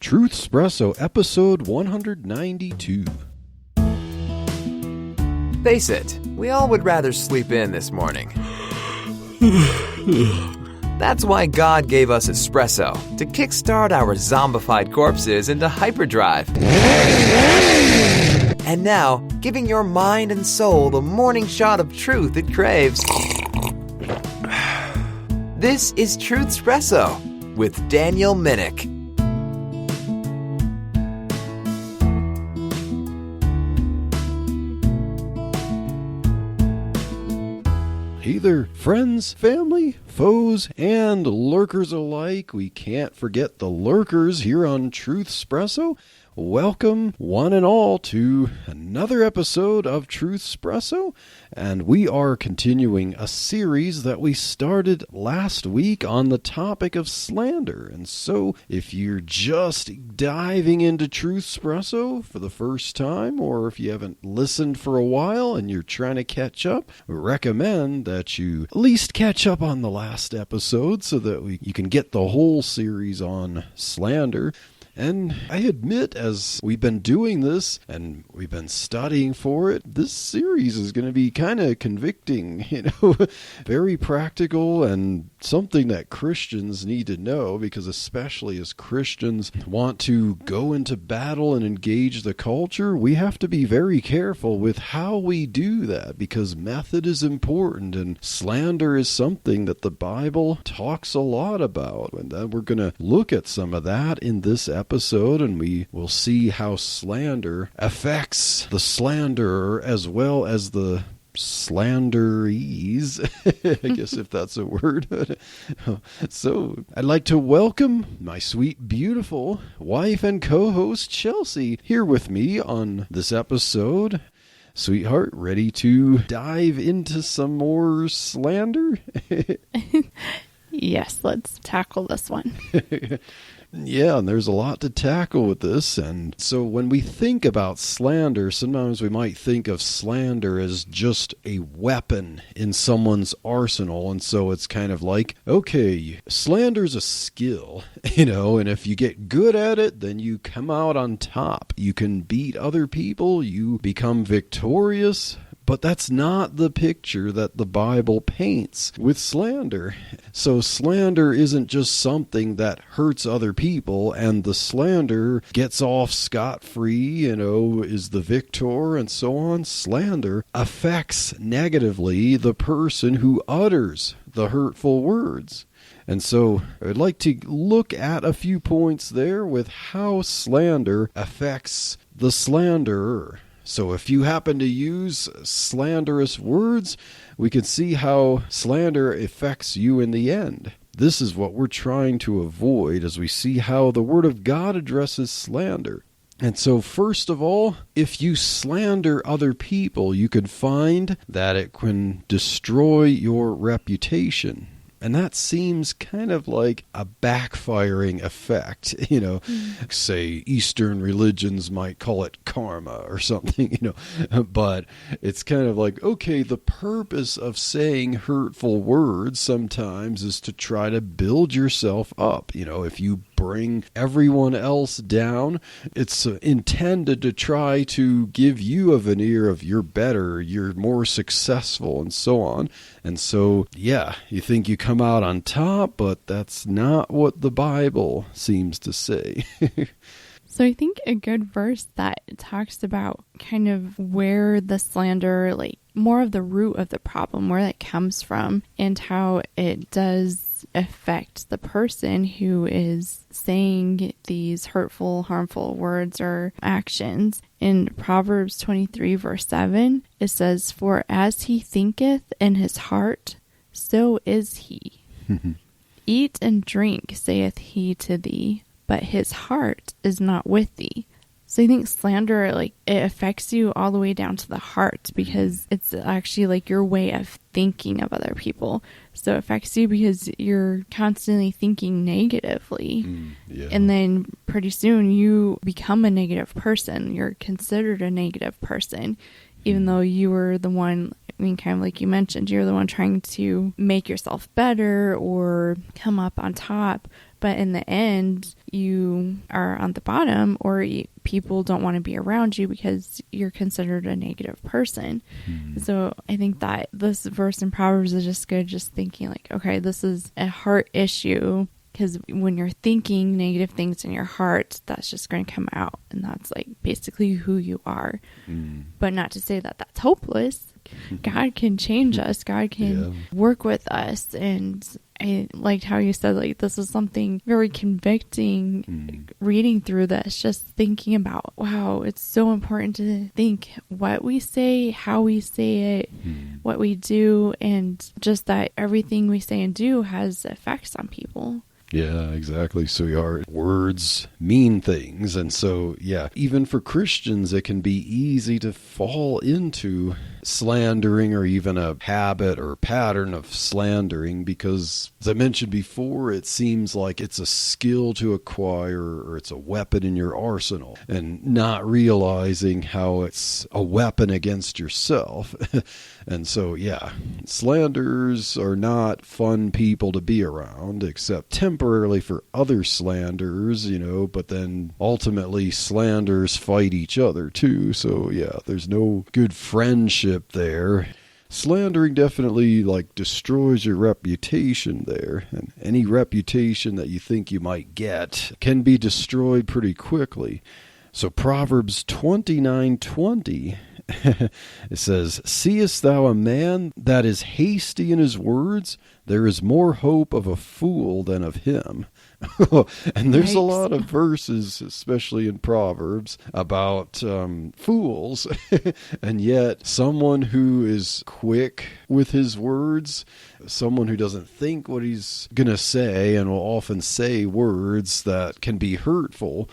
Truth Espresso, episode 192. Face it, we all would rather sleep in this morning. That's why God gave us espresso, to kickstart our zombified corpses into hyperdrive. And now, giving your mind and soul the morning shot of truth it craves. This is Truth Espresso with Daniel Minnick. Hey there, friends, family, foes, and lurkers alike. We can't forget the lurkers here on Truth Espresso. Welcome, one and all, to another episode of Truth Espresso, and we are continuing a series that we started last week on the topic of slander. And so, if you're just diving into Truth Espresso for the first time, or if you haven't listened for a while and you're trying to catch up, we recommend that you at least catch up on the last episode so that you can get the whole series on slander. And I admit, as we've been doing this and we've been studying for it, this series is going to be kind of convicting, very practical and something that Christians need to know, because especially as Christians want to go into battle and engage the culture, we have to be very careful with how we do that, because method is important and slander is something that the Bible talks a lot about. And then we're going to look at some of that in this episode, and we will see how slander affects the slanderer as well as the slanderees, I guess, if that's a word. So I'd like to welcome my sweet, beautiful wife and co-host Chelsea here with me on this episode. Sweetheart, ready to dive into some more slander? Yes, let's tackle this one. Yeah, and there's a lot to tackle with this. And so when we think about slander, sometimes we might think of slander as just a weapon in someone's arsenal. And so it's kind of like, okay, slander's a skill, and if you get good at it, then you come out on top. You can beat other people, you become victorious. But that's not the picture that the Bible paints with slander. So slander isn't just something that hurts other people and the slander gets off scot-free, is the victor and so on. Slander affects negatively the person who utters the hurtful words. And so I'd like to look at a few points there with how slander affects the slanderer. So if you happen to use slanderous words, we can see how slander affects you in the end. This is what we're trying to avoid as we see how the Word of God addresses slander. And so first of all, if you slander other people, you can find that it can destroy your reputation. And that seems kind of like a backfiring effect, Say Eastern religions might call it karma or something, But it's kind of like, okay, the purpose of saying hurtful words sometimes is to try to build yourself up. If you bring everyone else down, it's intended to try to give you a veneer of you're better, you're more successful, and so on. And so, yeah, you think you come out on top, but that's not what the Bible seems to say. So I think a good verse that talks about kind of where the slander, more of the root of the problem, where that comes from, and how it does affect the person who is saying these hurtful, harmful words or actions. In Proverbs 23, verse 7, it says, "For as he thinketh in his heart, so is he. Eat and drink, saith he to thee, but his heart is not with thee." So I think slander, it affects you all the way down to the heart, because it's actually your way of thinking of other people. So it affects you because you're constantly thinking negatively. Yeah. And then pretty soon you become a negative person. You're considered a negative person, even though you were the one, kind of like you mentioned, you're the one trying to make yourself better or come up on top. But in the end, you are on the bottom, or people don't want to be around you because you're considered a negative person. So I think that this verse in Proverbs is just good, just thinking like, okay, this is a heart issue. Because when you're thinking negative things in your heart, that's just going to come out. And that's like basically who you are. But not to say that that's hopeless. God can change us. God can work with us. And I liked how you said, like, this is something very convicting reading through this, just thinking about, wow, it's so important to think what we say, how we say it, what we do, and just that everything we say and do has effects on people. Yeah, exactly. So our words mean things. And so, yeah, even for Christians, it can be easy to fall into slandering, or even a habit or pattern of slandering, because, as I mentioned before, it seems like it's a skill to acquire, or it's a weapon in your arsenal, and not realizing how it's a weapon against yourself. And so, yeah, slanderers are not fun people to be around, except temporarily for other slanderers, but then ultimately slanderers fight each other too. So, yeah, there's no good friendship there. Slandering definitely destroys your reputation there, and any reputation that you think you might get can be destroyed pretty quickly. So Proverbs 29:20 it says, "Seest thou a man that is hasty in his words? There is more hope of a fool than of him." And there's a lot of verses, especially in Proverbs, about fools. And yet someone who is quick with his words, someone who doesn't think what he's going to say and will often say words that can be hurtful,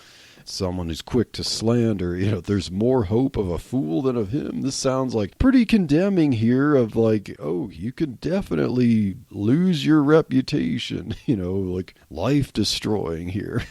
someone who's quick to slander, there's more hope of a fool than of him. This sounds like pretty condemning here of you can definitely lose your reputation, life destroying here.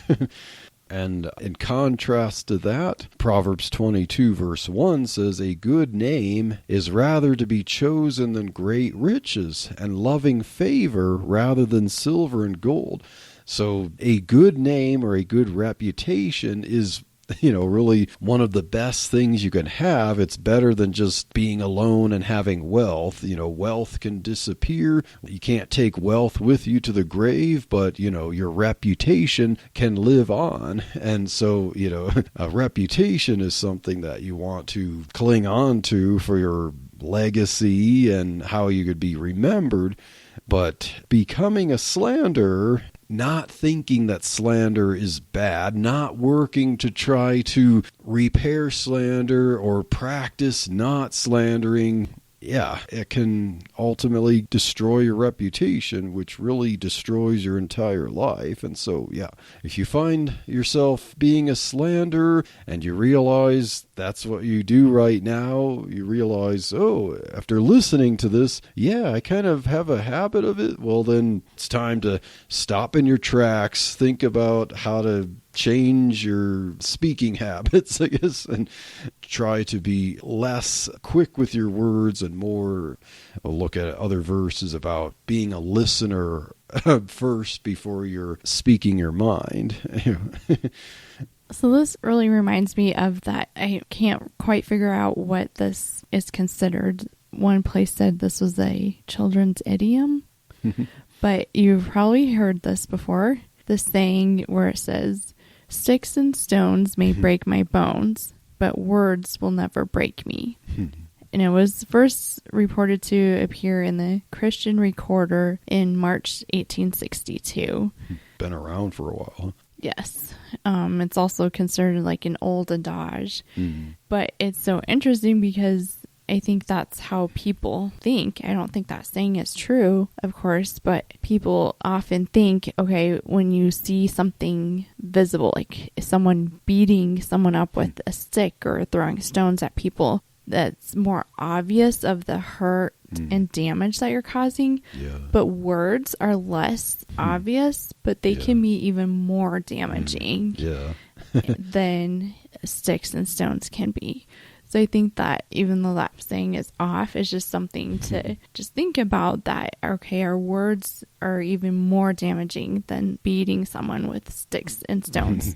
And in contrast to that, Proverbs 22 verse 1 says, "A good name is rather to be chosen than great riches, and loving favor rather than silver and gold." So a good name or a good reputation is, really one of the best things you can have. It's better than just being alone and having wealth. Wealth can disappear. You can't take wealth with you to the grave, but, your reputation can live on. And so, a reputation is something that you want to cling on to for your legacy and how you could be remembered. But becoming a slanderer, not thinking that slander is bad, not working to try to repair slander or practice not slandering, it can ultimately destroy your reputation, which really destroys your entire life. And so, if you find yourself being a slanderer and you realize that's what you do right now, you realize, after listening to this, I kind of have a habit of it, well, then it's time to stop in your tracks, think about how to change your speaking habits, I guess, and try to be less quick with your words and more look at other verses about being a listener first before you're speaking your mind. So this really reminds me of that. I can't quite figure out what this is considered. One place said this was a children's idiom, but you've probably heard this before. The saying where it says, "Sticks and stones may break my bones, but words will never break me." And it was first reported to appear in the Christian Recorder in March 1862. Been around for a while. Yes. It's also considered like an old adage. But it's so interesting because I think that's how people think. I don't think that saying is true, of course, but people often think, okay, when you see something visible, like someone beating someone up with a stick or throwing stones at people, that's more obvious of the hurt and damage that you're causing. But words are less obvious, but they can be even more damaging than sticks and stones can be. So I think that even though that saying is off, it's just something to just think about, that, okay, our words are even more damaging than beating someone with sticks and stones.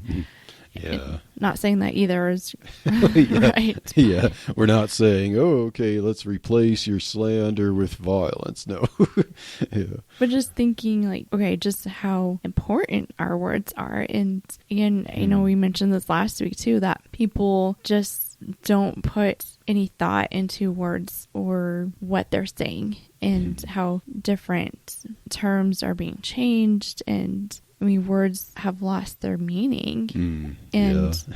Yeah. Not saying that either is yeah. right. Yeah. We're not saying, oh, okay, let's replace your slander with violence. No. Yeah. But just thinking like, okay, just how important our words are. And again, I know we mentioned this last week too, that people just don't put any thought into words or what they're saying, and how different terms are being changed, and I mean, words have lost their meaning. And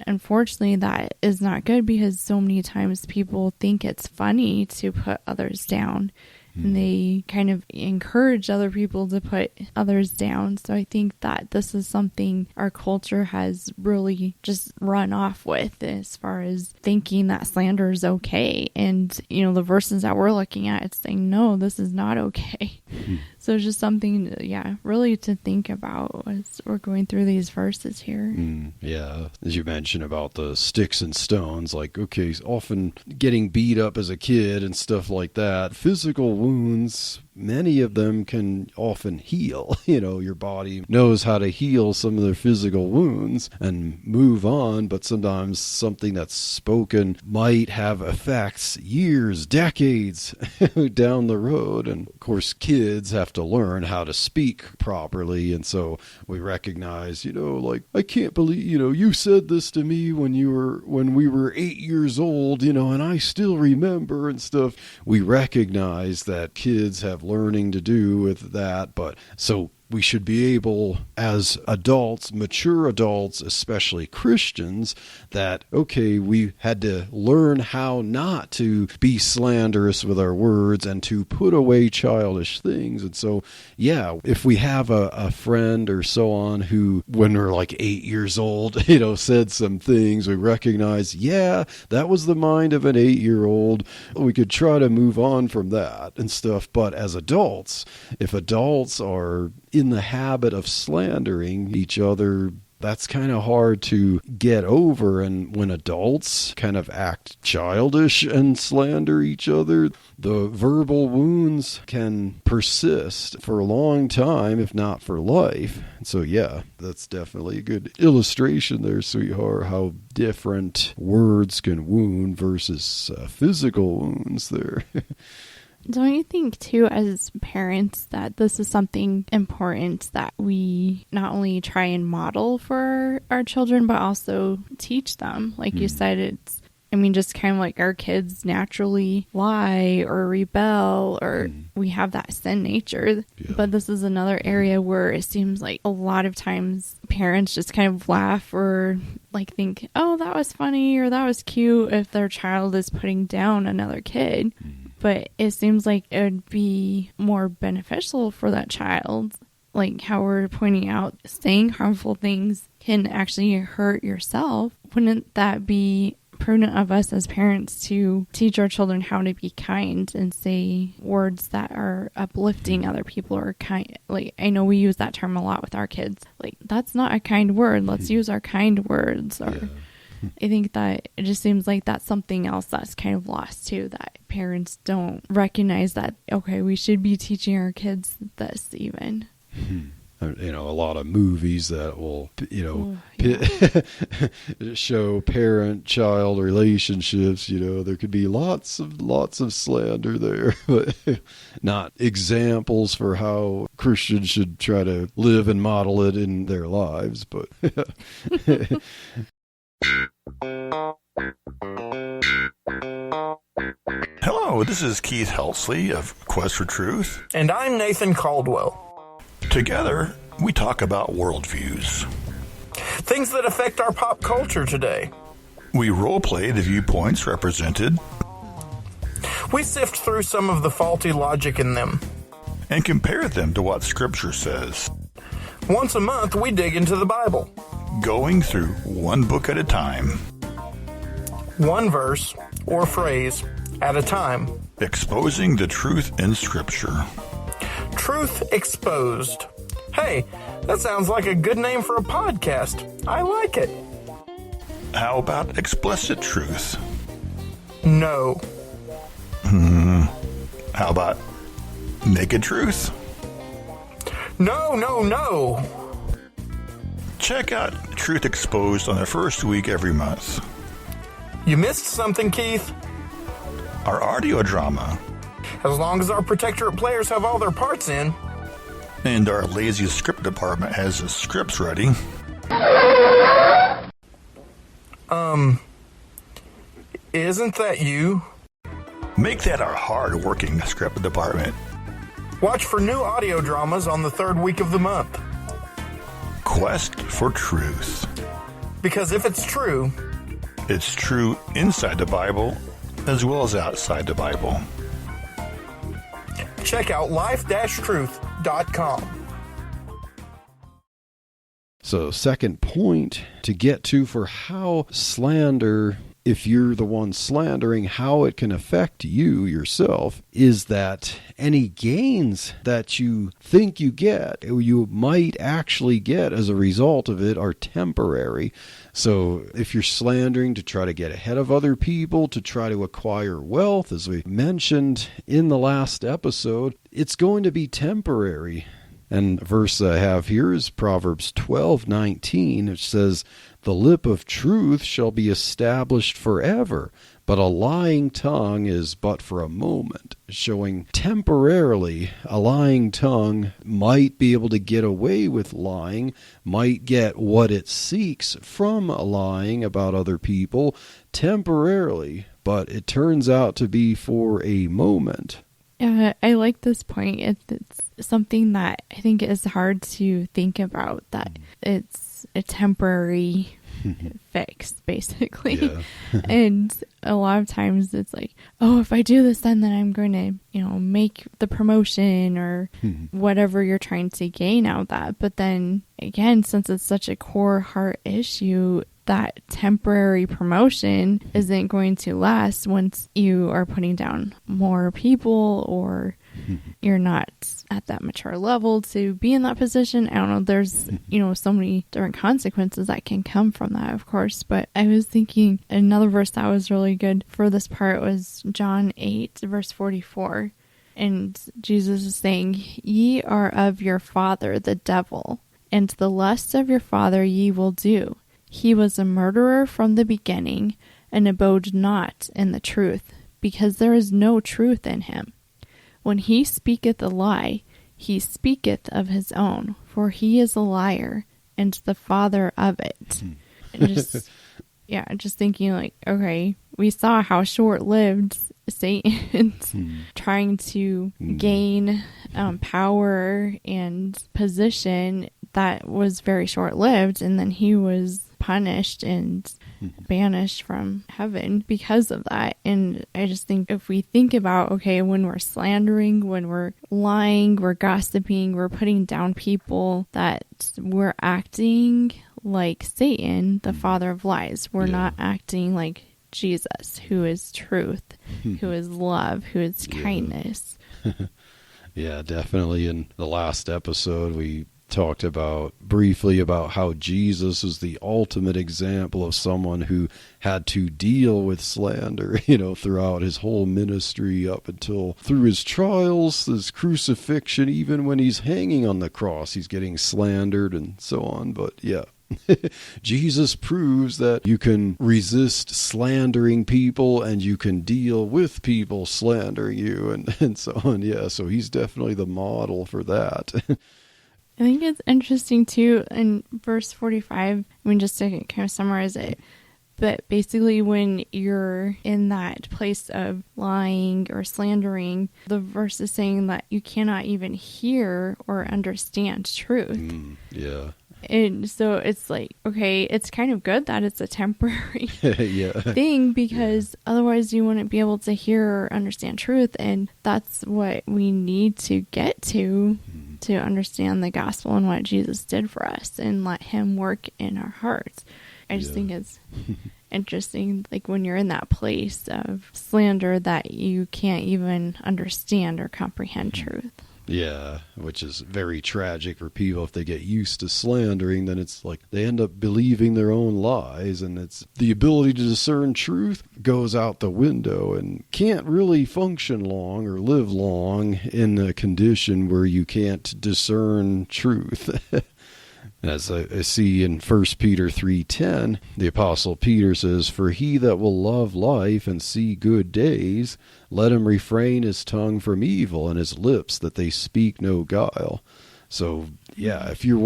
unfortunately, that is not good, because so many times people think it's funny to put others down. And they kind of encourage other people to put others down. So I think that this is something our culture has really just run off with, as far as thinking that slander is okay. And, you know, the verses that we're looking at, it's saying, no, this is not okay. So it's just something, really to think about as we're going through these verses here. Yeah. As you mentioned about the sticks and stones, like, okay, often getting beat up as a kid and stuff like that, physical wounds, many of them can often heal. You know, your body knows how to heal some of their physical wounds and move on, but sometimes something that's spoken might have effects years, decades down the road. And of course, kids have to learn how to speak properly. And so we recognize, you know, like, I can't believe, you know, you said this to me when we were 8 years old, you know, and I still remember and stuff. We recognize that kids have learning to do with that, but so we should be able, as adults, mature adults, especially Christians, that, okay, we had to learn how not to be slanderous with our words and to put away childish things. And so, yeah, if we have a friend or so on who, when we're like 8 years old, you know, said some things, we recognize, yeah, that was the mind of an 8-year-old. We could try to move on from that and stuff. But as adults, if adults are in the habit of slandering each other, that's kind of hard to get over. And when adults kind of act childish and slander each other, the verbal wounds can persist for a long time, if not for life. So yeah, that's definitely a good illustration there, sweetheart, how different words can wound versus physical wounds there. Don't you think, too, as parents, that this is something important that we not only try and model for our children, but also teach them? Like you said, it's, I mean, just kind of like our kids naturally lie or rebel, or we have that sin nature. Yeah. But this is another area where it seems like a lot of times parents just kind of laugh or like think, oh, that was funny or that was cute if their child is putting down another kid. But it seems like it would be more beneficial for that child. Like how we're pointing out, saying harmful things can actually hurt yourself. Wouldn't that be prudent of us as parents to teach our children how to be kind and say words that are uplifting other people, or kind? Like, I know we use that term a lot with our kids. Like, that's not a kind word. Let's use our kind words. Or I think that it just seems like that's something else that's kind of lost too, that parents don't recognize that, okay, we should be teaching our kids this even. You know, a lot of movies that will, you know, show parent-child relationships, you know, there could be lots of slander there, but not examples for how Christians should try to live and model it in their lives, but... Hello, this is Keith Helsley of Quest for Truth. And I'm Nathan Caldwell. Together, we talk about worldviews. Things that affect our pop culture today. We role-play the viewpoints represented. We sift through some of the faulty logic in them. And compare them to what Scripture says. Once a month, we dig into the Bible. Going through one book at a time. One verse or phrase at a time. Exposing the truth in Scripture. Truth Exposed. Hey, that sounds like a good name for a podcast. I like it. How about Explicit Truth? No. How about naked truth? No, no, no. Check out Truth Exposed on the first week every month. You missed something, Keith. Our audio drama. As long as our Protectorate players have all their parts in. And our lazy script department has the scripts ready. Isn't that you? Make that our hard-working script department. Watch for new audio dramas on the third week of the month. Quest for Truth. Because if it's true inside the Bible as well as outside the Bible. Check out life-truth.com. So, second point to get to for how slander, if you're the one slandering, how it can affect you yourself, is that any gains that you think you get, you might actually get as a result of it, are temporary. So if you're slandering to try to get ahead of other people, to try to acquire wealth, as we mentioned in the last episode, it's going to be temporary. And the verse I have here is Proverbs 12:19, which says, "The lip of truth shall be established forever, but a lying tongue is but for a moment," showing temporarily a lying tongue might be able to get away with lying, might get what it seeks from lying about other people temporarily, but it turns out to be for a moment. I like this point. It's something that I think is hard to think about, that it's a temporary fix, basically. Yeah. And a lot of times it's like, oh, if I do this, then I'm going to, make the promotion or whatever you're trying to gain out of that. But then again, since it's such a core heart issue, that temporary promotion isn't going to last once you are putting down more people or you're not at that mature level to be in that position. I don't know. There's, so many different consequences that can come from that, of course. But I was thinking another verse that was really good for this part was John 8, verse 44. And Jesus is saying, "Ye are of your father, the devil, and the lusts of your father ye will do. He was a murderer from the beginning, and abode not in the truth, because there is no truth in him. When he speaketh a lie, he speaketh of his own, for he is a liar, and the father of it." And just thinking like, okay, we saw how short-lived Satan's trying to gain power and position. That was very short-lived, and then he was punished and banished from heaven because of that. And I just think if we think about, okay, when we're slandering, when we're lying, we're gossiping, we're putting down people, that we're acting like Satan, the father of lies. We're not acting like Jesus, who is truth, who is love, who is kindness. Yeah, definitely. In the last episode, we talked briefly about how Jesus is the ultimate example of someone who had to deal with slander, throughout his whole ministry up until through his trials, his crucifixion, even when he's hanging on the cross, he's getting slandered and so on. But yeah. Jesus proves that you can resist slandering people and you can deal with people slandering you and so on. Yeah, so he's definitely the model for that. I think it's interesting too in verse 45, just to kind of summarize it, but basically when you're in that place of lying or slandering, the verse is saying that you cannot even hear or understand truth. Yeah. And so it's like, okay, it's kind of good that it's a temporary thing, because otherwise you wouldn't be able to hear or understand truth. And that's what we need to get to understand the gospel and what Jesus did for us and let him work in our hearts. I just think it's interesting, like when you're in that place of slander, that you can't even understand or comprehend truth. Yeah, which is very tragic for people if they get used to slandering. Then it's like they end up believing their own lies, and it's the ability to discern truth goes out the window and can't really function long or live long in a condition where you can't discern truth. As I see in 1 Peter 3:10, the Apostle Peter says, "For he that will love life and see good days, let him refrain his tongue from evil and his lips that they speak no guile." So, yeah, if you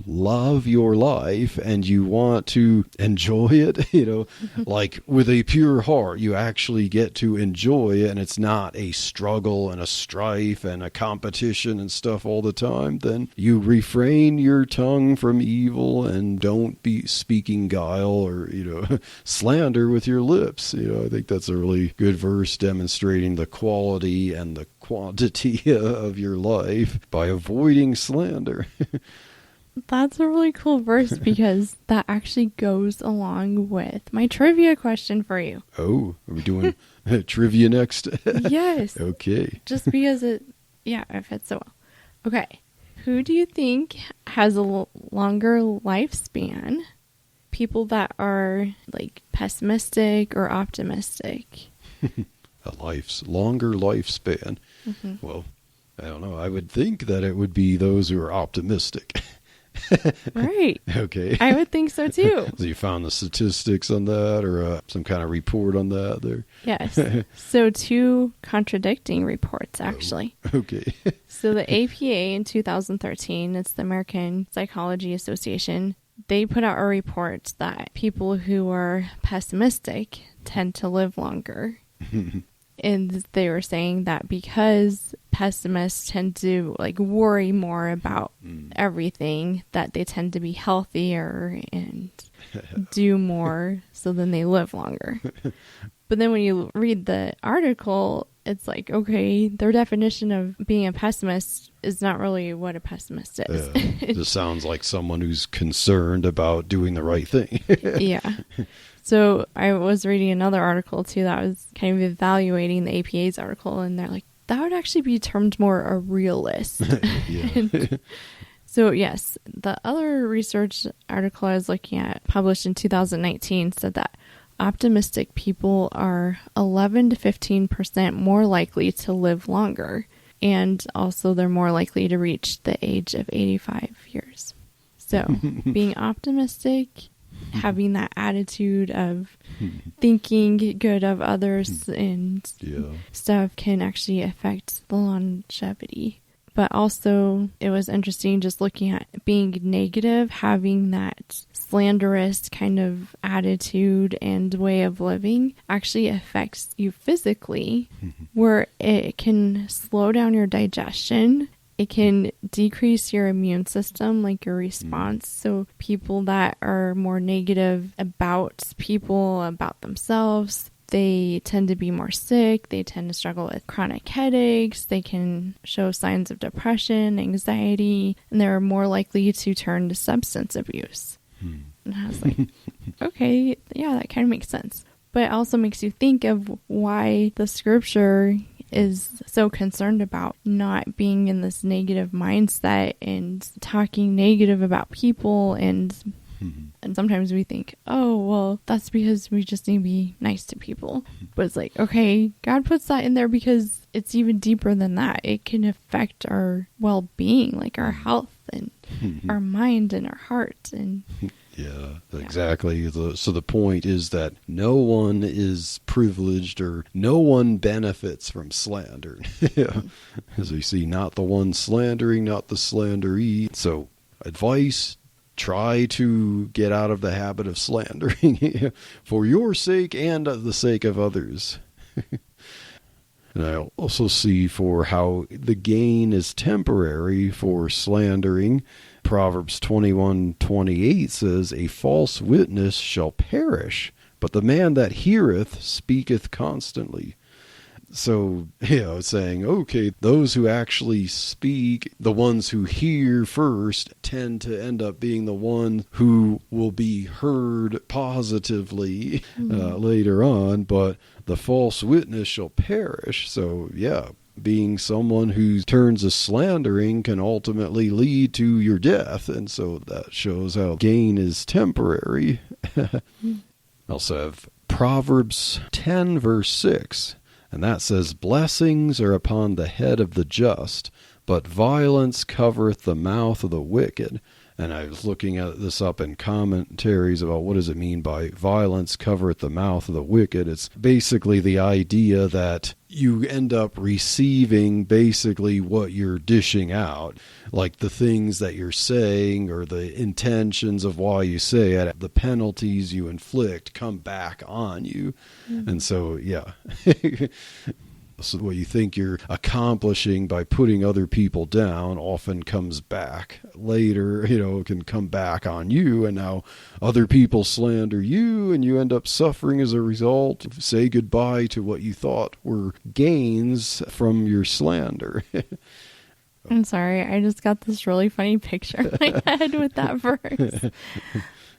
love your life and you want to enjoy it, like with a pure heart, you actually get to enjoy it, and it's not a struggle and a strife and a competition and stuff all the time, then you refrain your tongue from evil and don't be speaking guile or, slander with your lips. I think that's a really good verse demonstrating the quality and the quantity of your life by avoiding slander. That's a really cool verse because that actually goes along with my trivia question for you. Oh, are we doing trivia next? Yes. Okay. Just because it fits so well. Okay. Who do you think has a longer lifespan? People that are like pessimistic or optimistic? Longer lifespan. Mm-hmm. Well, I don't know. I would think that it would be those who are optimistic. Right. Okay. I would think so too. So you found the statistics on that or some kind of report on that there? Yes. So 2 contradicting reports, actually. Oh, okay. So the APA in 2013, it's the American Psychology Association, they put out a report that people who are pessimistic tend to live longer. And they were saying that because pessimists tend to worry more about everything, that they tend to be healthier and do more, so then they live longer. But then when you read the article, it's like, okay, their definition of being a pessimist is not really what a pessimist is. It just sounds like someone who's concerned about doing the right thing. Yeah. So I was reading another article too that was kind of evaluating the APA's article, and they're like, that would actually be termed more a realist. So yes, the other research article I was looking at, published in 2019, said that optimistic people are 11 to 15% more likely to live longer, and also they're more likely to reach the age of 85 years. So being optimistic, having that attitude of thinking good of others and stuff can actually affect the longevity. But also, it was interesting just looking at being negative, having that slanderous kind of attitude and way of living actually affects you physically, where it can slow down your digestion. It can decrease your immune system, like your response. So people that are more negative about people, about themselves, they tend to be more sick. They tend to struggle with chronic headaches. They can show signs of depression, anxiety, and they're more likely to turn to substance abuse. And I was like, okay, yeah, that kind of makes sense. But it also makes you think of why the scripture is so concerned about not being in this negative mindset and talking negative about people. And sometimes we think, oh, well, that's because we just need to be nice to people. But it's like, okay, God puts that in there because it's even deeper than that. It can affect our well-being, like our health and our mind and our heart. And yeah, exactly. So the point is that no one is privileged or no one benefits from slander. As we see, not the one slandering, not the slanderee. So advice, try to get out of the habit of slandering for your sake and the sake of others. And I also see for how the gain is temporary for slandering. Proverbs 21:28 says, "A false witness shall perish, but the man that heareth speaketh constantly." So, saying, okay, those who actually speak, the ones who hear first, tend to end up being the one who will be heard positively later on, but the false witness shall perish. So, being someone who turns a slandering can ultimately lead to your death. And so that shows how gain is temporary. Also have Proverbs 10 verse 6, and that says, blessings are upon the head of the just, but violence covereth the mouth of the wicked. And I was looking at this up in commentaries about what does it mean by violence covereth the mouth of the wicked. It's basically the idea that you end up receiving basically what you're dishing out, like the things that you're saying or the intentions of why you say it, the penalties you inflict come back on you. Mm-hmm. And so, yeah. So what you think you're accomplishing by putting other people down often comes back later, can come back on you, and now other people slander you and you end up suffering as a result. Say goodbye to what you thought were gains from your slander. I'm sorry, I just got this really funny picture in my head with that verse.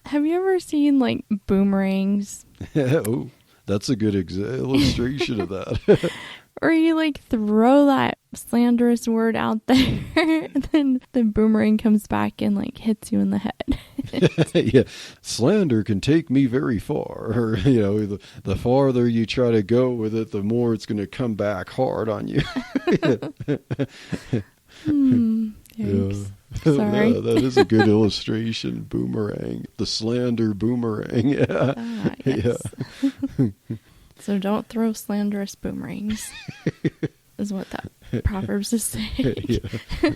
Have you ever seen like boomerangs? Oh, that's a good illustration of that. Or you like throw that slanderous word out there and then the boomerang comes back and like hits you in the head. Yeah, slander can take me very far. Or, the farther you try to go with it, the more it's going to come back hard on you. Sorry. Yeah, that is a good illustration. Boomerang. The slander boomerang. Yeah. Yes. Yeah. So don't throw slanderous boomerangs, is what that Proverbs is saying. Yeah.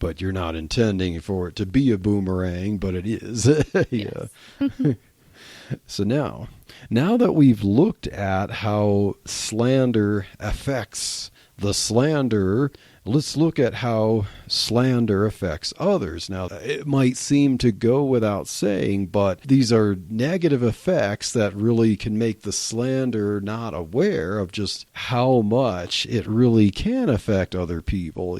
But you're not intending for it to be a boomerang, but it is. Yeah. So now that we've looked at how slander affects the slanderer, let's look at how slander affects others. Now, it might seem to go without saying, but these are negative effects that really can make the slanderer not aware of just how much it really can affect other people.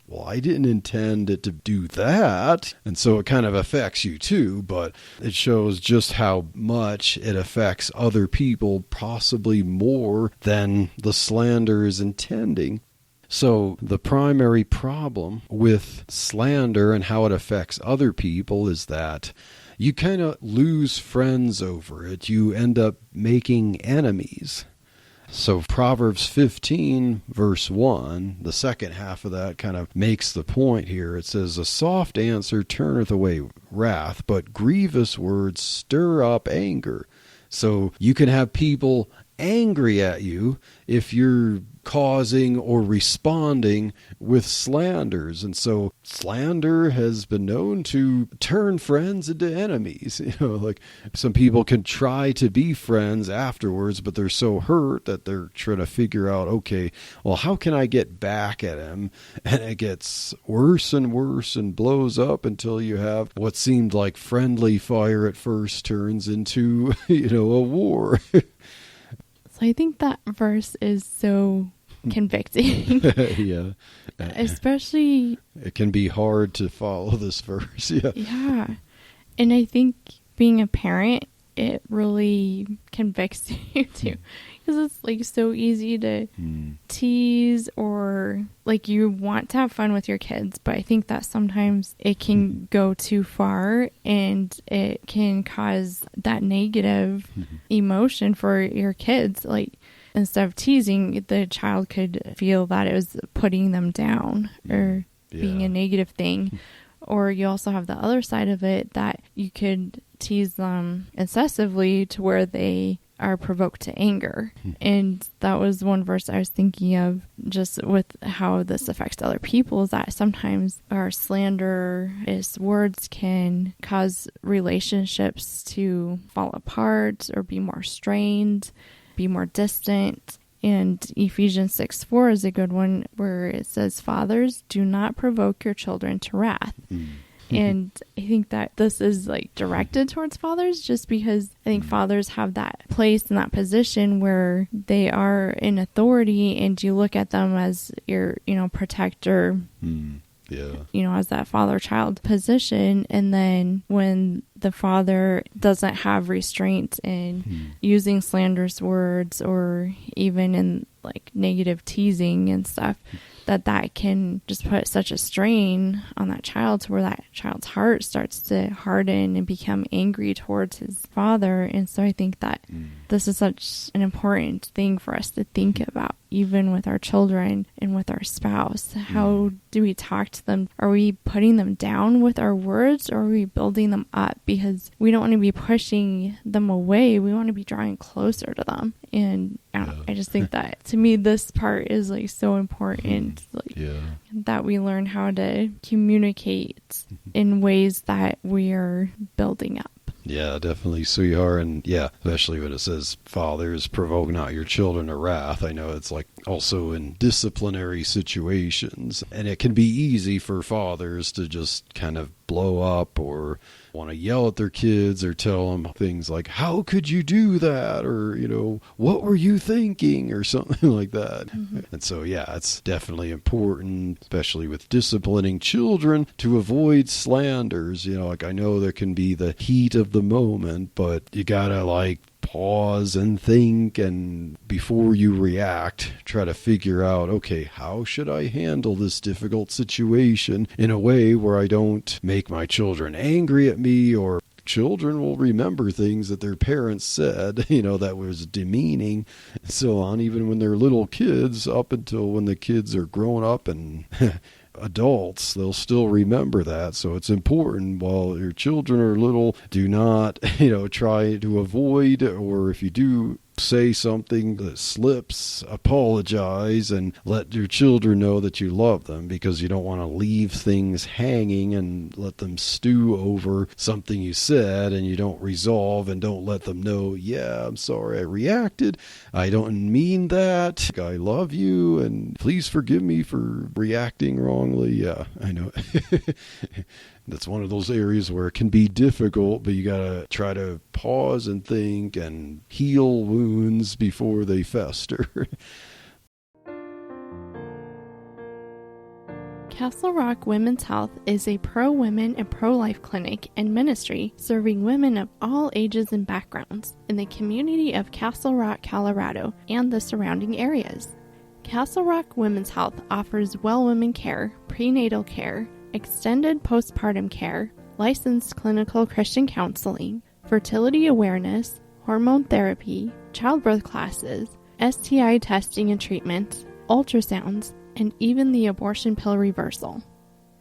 Well, I didn't intend it to do that. And so it kind of affects you too, but it shows just how much it affects other people, possibly more than the slander is intending. So the primary problem with slander and how it affects other people is that you kind of lose friends over it. You end up making enemies. So Proverbs 15, verse 1, the second half of that kind of makes the point here. It says, a soft answer turneth away wrath, but grievous words stir up anger. So you can have people angry at you if you're causing or responding with slanders. And so slander has been known to turn friends into enemies. Like some people can try to be friends afterwards, but they're so hurt that they're trying to figure out, okay, well, how can I get back at him? And it gets worse and worse and blows up until you have what seemed like friendly fire at first turns into, a war. So I think that verse is so convicting. Yeah. Especially... It can be hard to follow this verse. Yeah. Yeah. And I think being a parent, it really convicts you too. Because it's like so easy to tease or like you want to have fun with your kids. But I think that sometimes it can go too far and it can cause that negative emotion for your kids. Like instead of teasing, the child could feel that it was putting them down or being a negative thing. Or you also have the other side of it that you could tease them excessively to where they are provoked to anger. And that was one verse I was thinking of just with how this affects other people, is that sometimes our slanderous words can cause relationships to fall apart or be more strained, be more distant. And Ephesians 6:4 is a good one where it says, fathers, do not provoke your children to wrath. And I think that this is like directed towards fathers just because I think fathers have that place and that position where they are in authority and you look at them as your, protector. As that father-child position. And then when the father doesn't have restraint in using slanderous words or even in like negative teasing and stuff, that can just put such a strain on that child to where that child's heart starts to harden and become angry towards his father. And so I think that this is such an important thing for us to think about, even with our children and with our spouse. How do we talk to them? Are we putting them down with our words, or are we building them up? Because we don't want to be pushing them away. We want to be drawing closer to them. And I just think that, to me, this part is like so important, that we learn how to communicate in ways that we are building up. Yeah, definitely, sweetheart. And yeah, especially when it says, fathers, provoke not your children to wrath. I know it's like also in disciplinary situations. And it can be easy for fathers to just kind of blow up or want to yell at their kids or tell them things like, how could you do that? Or, what were you thinking? Or something like that. And so, yeah, it's definitely important, especially with disciplining children, to avoid slanders. Like, I know there can be the heat of the moment, but you gotta pause and think, and before you react, try to figure out, okay, how should I handle this difficult situation in a way where I don't make my children angry at me, or children will remember things that their parents said, that was demeaning, and so on, even when they're little kids, up until when the kids are grown up and adults, they'll still remember that. So it's important while your children are little, do not, try to avoid, or if you do say something that slips, apologize and let your children know that you love them, because you don't want to leave things hanging and let them stew over something you said and you don't resolve and don't let them know, yeah, I'm sorry I reacted. I don't mean that. I love you and please forgive me for reacting wrongly. Yeah, I know. That's one of those areas where it can be difficult, but you got to try to pause and think and heal wounds before they fester. Castle Rock Women's Health is a pro-women and pro-life clinic and ministry serving women of all ages and backgrounds in the community of Castle Rock, Colorado, and the surrounding areas. Castle Rock Women's Health offers well women care, prenatal care, extended postpartum care, licensed clinical Christian counseling, fertility awareness, hormone therapy, childbirth classes, STI testing and treatment, ultrasounds, and even the abortion pill reversal.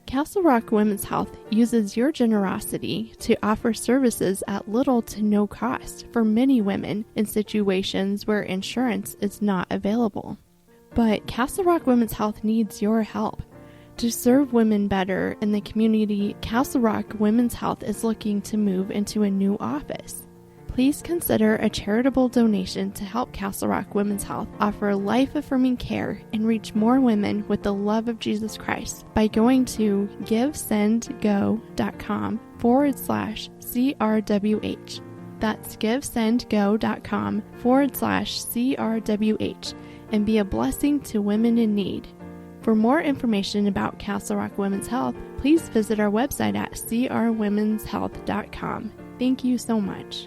Castle Rock Women's Health uses your generosity to offer services at little to no cost for many women in situations where insurance is not available. But Castle Rock Women's Health needs your help. To serve women better in the community, Castle Rock Women's Health is looking to move into a new office. Please consider a charitable donation to help Castle Rock Women's Health offer life-affirming care and reach more women with the love of Jesus Christ by going to givesendgo.com/CRWH. That's givesendgo.com/CRWH, and be a blessing to women in need. For more information about Castle Rock Women's Health, please visit our website at crwomenshealth.com. Thank you so much.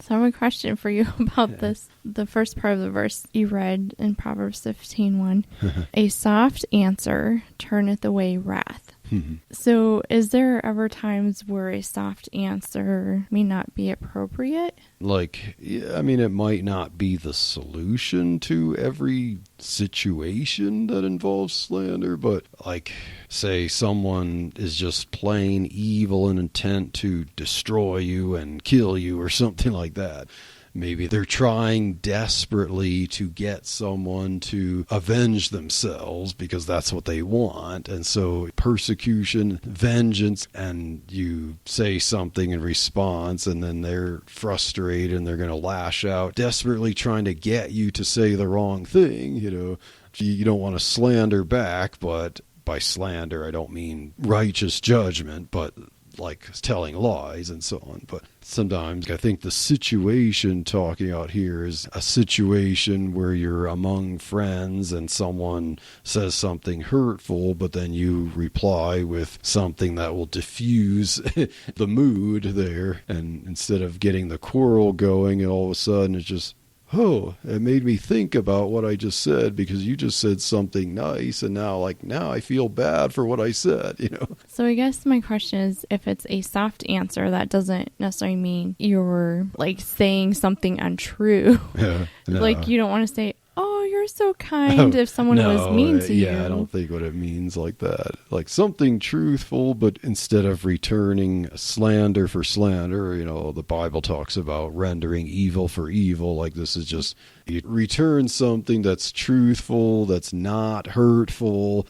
So I have a question for you about this. The first part of the verse you read in Proverbs 15:1. A soft answer turneth away wrath. So is there ever times where a soft answer may not be appropriate? It might not be the solution to every situation that involves slander, but say someone is just plain evil and intent to destroy you and kill you or something like that. Maybe they're trying desperately to get someone to avenge themselves because that's what they want. And so persecution, vengeance, and you say something in response and then they're frustrated and they're going to lash out, desperately trying to get you to say the wrong thing. You don't want to slander back, but by slander, I don't mean righteous judgment, but like telling lies and so on. But sometimes I think the situation talking out here is a situation where you're among friends and someone says something hurtful, but then you reply with something that will diffuse the mood there. And instead of getting the quarrel going, and all of a sudden it's just, oh, it made me think about what I just said because you just said something nice, and now I feel bad for what I said. So I guess my question is, if it's a soft answer, that doesn't necessarily mean you're like saying something untrue. Yeah, no. Like you don't want to say, oh, you're so kind if someone was mean to you. Yeah, I don't think what it means like that. Like something truthful, but instead of returning slander for slander, the Bible talks about rendering evil for evil. Like this is just, you return something that's truthful, that's not hurtful.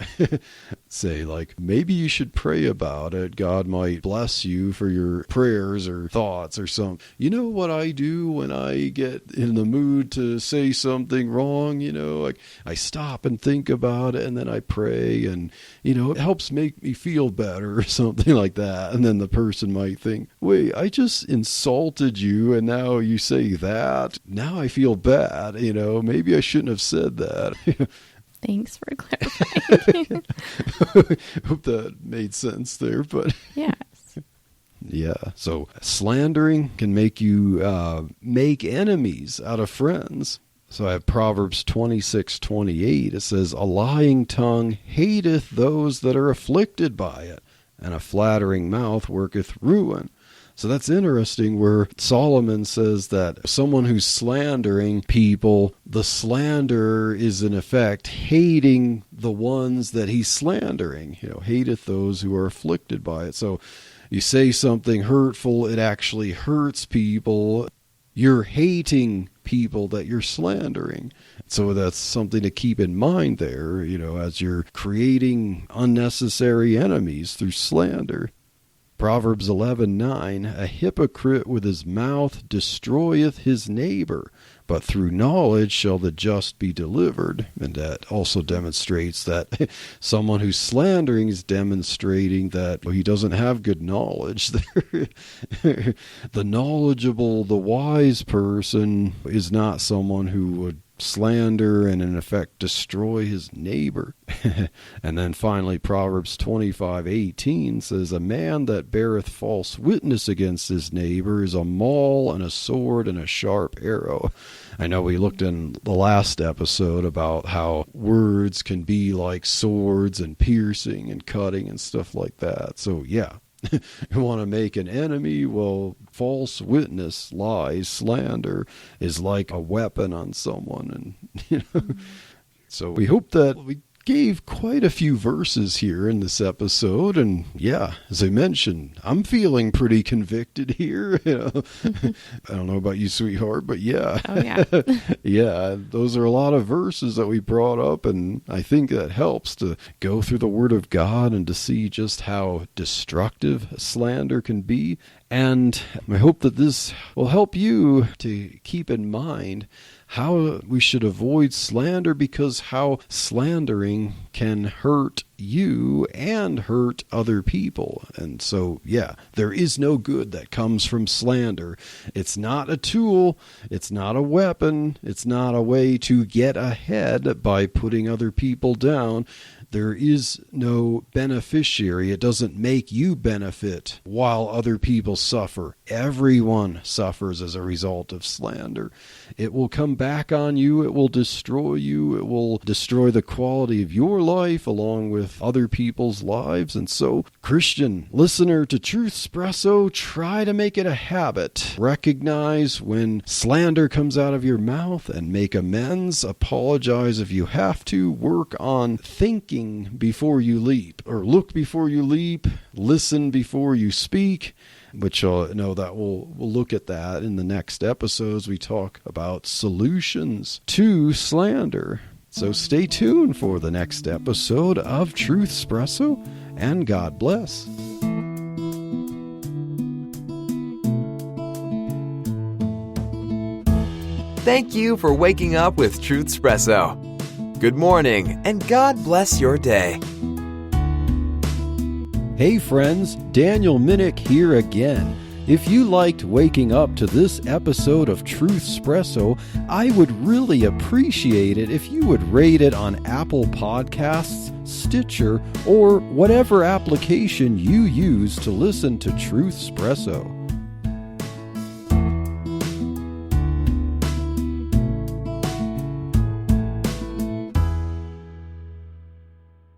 Say like, maybe you should pray about it. God might bless you for your prayers or thoughts or something. You know what I do when I get in the mood to say something wrong? I stop and think about it, and then I pray, and it helps make me feel better or something like that. And then the person might think, wait, I just insulted you, and now you say that. Now I feel bad. Maybe I shouldn't have said that. Thanks for clarifying. Hope that made sense there, but yes. Yeah, so slandering can make you make enemies out of friends. So I have Proverbs 26:28. It says, a lying tongue hateth those that are afflicted by it, and a flattering mouth worketh ruin. So that's interesting, where Solomon says that someone who's slandering people, the slanderer is in effect hating the ones that he's slandering. Hateth those who are afflicted by it. So you say something hurtful, it actually hurts people. You're hating people that you're slandering. So that's something to keep in mind there, as you're creating unnecessary enemies through slander. Proverbs 11:9, a hypocrite with his mouth destroyeth his neighbor, but through knowledge shall the just be delivered. And that also demonstrates that someone who's slandering is demonstrating that he doesn't have good knowledge. The knowledgeable, the wise person is not someone who would slander and in effect destroy his neighbor. And then finally Proverbs 25:18 says, a man that beareth false witness against his neighbor is a maul and a sword and a sharp arrow. I know we looked in the last episode about how words can be like swords and piercing and cutting and stuff like that. So yeah, you want to make an enemy? Well, false witness, lies, slander is like a weapon on someone. And so we hope that we gave quite a few verses here in this episode. And yeah, as I mentioned, I'm feeling pretty convicted here. I don't know about you, sweetheart, but yeah. Oh, yeah. Yeah, those are a lot of verses that we brought up, and I think that helps to go through the Word of God and to see just how destructive slander can be. And I hope that this will help you to keep in mind how we should avoid slander, because how slandering can hurt you and hurt other people. And so, yeah, there is no good that comes from slander. It's not a tool. It's not a weapon. It's not a way to get ahead by putting other people down. There is no beneficiary. It doesn't make you benefit while other people suffer. Everyone suffers as a result of slander. It will come back on you. It will destroy you. It will destroy the quality of your life along with other people's lives. And so, Christian listener to Truth Espresso, try to make it a habit. Recognize when slander comes out of your mouth and make amends. Apologize if you have to. Work on thinking before you leap, or look before you leap, listen before you speak, which that we'll look at that in the next episodes. We talk about solutions to slander. So stay tuned for the next episode of Truth Espresso, and God bless. Thank you for waking up with Truth Espresso. Good morning, and God bless your day. Hey friends, Daniel Minnick here again. If you liked waking up to this episode of Truth Espresso, I would really appreciate it if you would rate it on Apple Podcasts, Stitcher, or whatever application you use to listen to Truth Espresso.